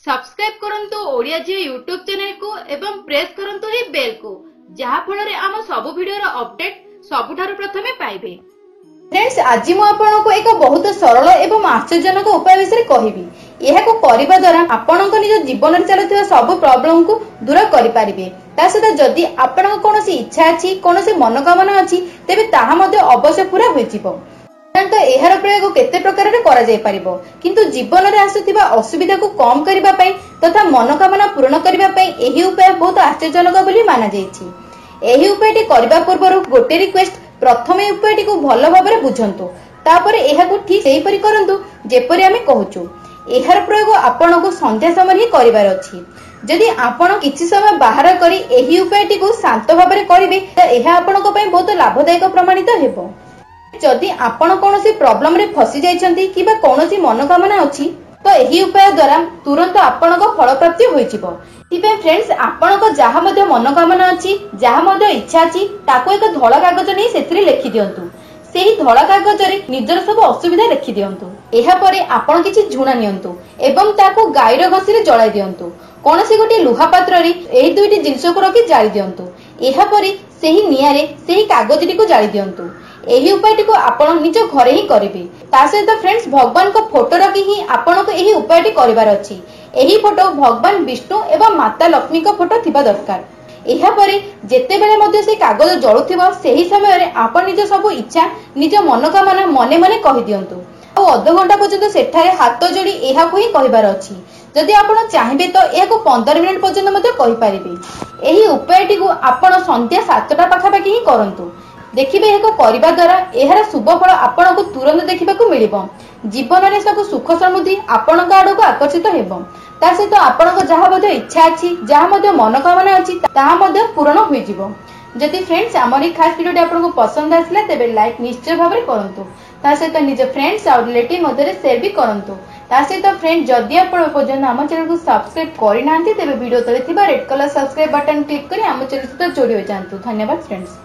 Subscribe करंतु ओडिया जी YouTube channel को एवं प्रेस करंतु ही बेल को जहा फଳରେ आम सब वीडियो रो अपडेट सबुठारु प्रथमे पाइबे। फ्रेंड्स आज मु आपनको एक बहुत सरल एवं आश्चर्यजनक उपाय विषय कहिबी। एहाको करिबा द्वारा आपनक निज जीवन रे चलुथिबा सब प्रॉब्लम को दूर करि पारिबे। ता सहित जदि आपनक कोनोसी इच्छा अछि कोनोसी मनोकामना अछि तेबे ताहा मध्ये अवश्य पूरा होइजिबो। तो एहार प्रयोग केते प्रकार रे करा जाय परिबो किंतु जीवन रे आसुथिबा असुविधा को कम करिबा पई तथा मनोकामना पूर्ण करिबा पई एही उपाय बहुत आश्चर्यजनक बोली माना जायछि। एही उपायटी करिबा पूर्वरु गोटे रिक्वेस्ट प्रथमे उपायटी को भलो भाबरे बुझंतु तापरे एहाकु ठीक सेही परि करंतु जेपरि आमे कहूचु। एहार प्रयोग आपन को संध्या समय ही करिवार अछि। जदि आपण किछि समय बाहर करी एही उपायटी को शांत भाबरे करिवे त एहा आपन को पई बहुत लाभदायक प्रमाणित हेबो। जदि आपण कोनोसी प्रॉब्लम रे फसी जाइछंती किबा कोनोसी मनोकामना अछि तो एही उपाय द्वारा तुरंत आपण को फल प्राप्ति होइछिबो। तिबे फ्रेंड्स आपण को जहा मध्ये मनोकामना अछि जहा मध्ये इच्छा अछि ताको एक धळा कागज नै सेथिरे लिखि दियंतु। सेही धळा कागज रे निजर सब असुविधा लिखि दियंतु। एहा परे आपण किछि झुणा नियंतु एवं ताको गाईर घसी रे जळाई दियंतु। कोनोसी गोटे लुहा पात्र रे एही दुईटी जिंस को रखि जाळी दियंतु। एहा परे सेही नियारे सेही कागजटी को जाळी दियंतु। एही उपायटी को आपण निज घरे ही करिवे। ता सहित फ्रेंड्स भगवान को फोटो रखि ही आपण को एही उपायटी करिवार अछि। एही फोटो भगवान विष्णु एवं माता लक्ष्मी को फोटो थिबा दरकार। एहा परे जेते बेले मध्ये से कागज जळुथिबो सेही समय रे आपण निज सब इच्छा निज मनोकामना मने मने कहि दियंतु। आ आधा घंटा पर्यंत सेठारे हाथ जोड़ी एहा को ही कहिबार अछि। जदि आपण चाहिबे तो एहा को 15 मिनिट पर्यंत मध्ये कहि पारिबे। एही उपायटी को आपण संध्या 7टा पाखा पाखी ही करंतु। देखिबे एको करिबा द्वारा एहार शुभ फल आपण को तुरंत देखिबा को मिलिबो। जीवन रे सब सुख समृद्धि आपण का आडो को आकर्षित हेबो। ता सहित आपण को जहा मध्ये इच्छा अछि जहा मध्ये मनोकामना अछि ता मध्ये पूर्ण होई जिवो। जदि फ्रेंड्स हमरी खास वीडियो आपण को पसंद आसला तेबे लाइक निश्चय भाबरे करंतु। ता सहित निज फ्रेंड्स और रिलेटिव मध्ये शेयर भी करंतु। ता सहित फ्रेंड जदि आपण पर्यंत हम चैनल को सब्सक्राइब करि नांती तेबे वीडियो तले थिबा red colour subscribe button click करी हम चैनल सहित जोड़ी हो जांतु। धन्यवाद फ्रेंड्स।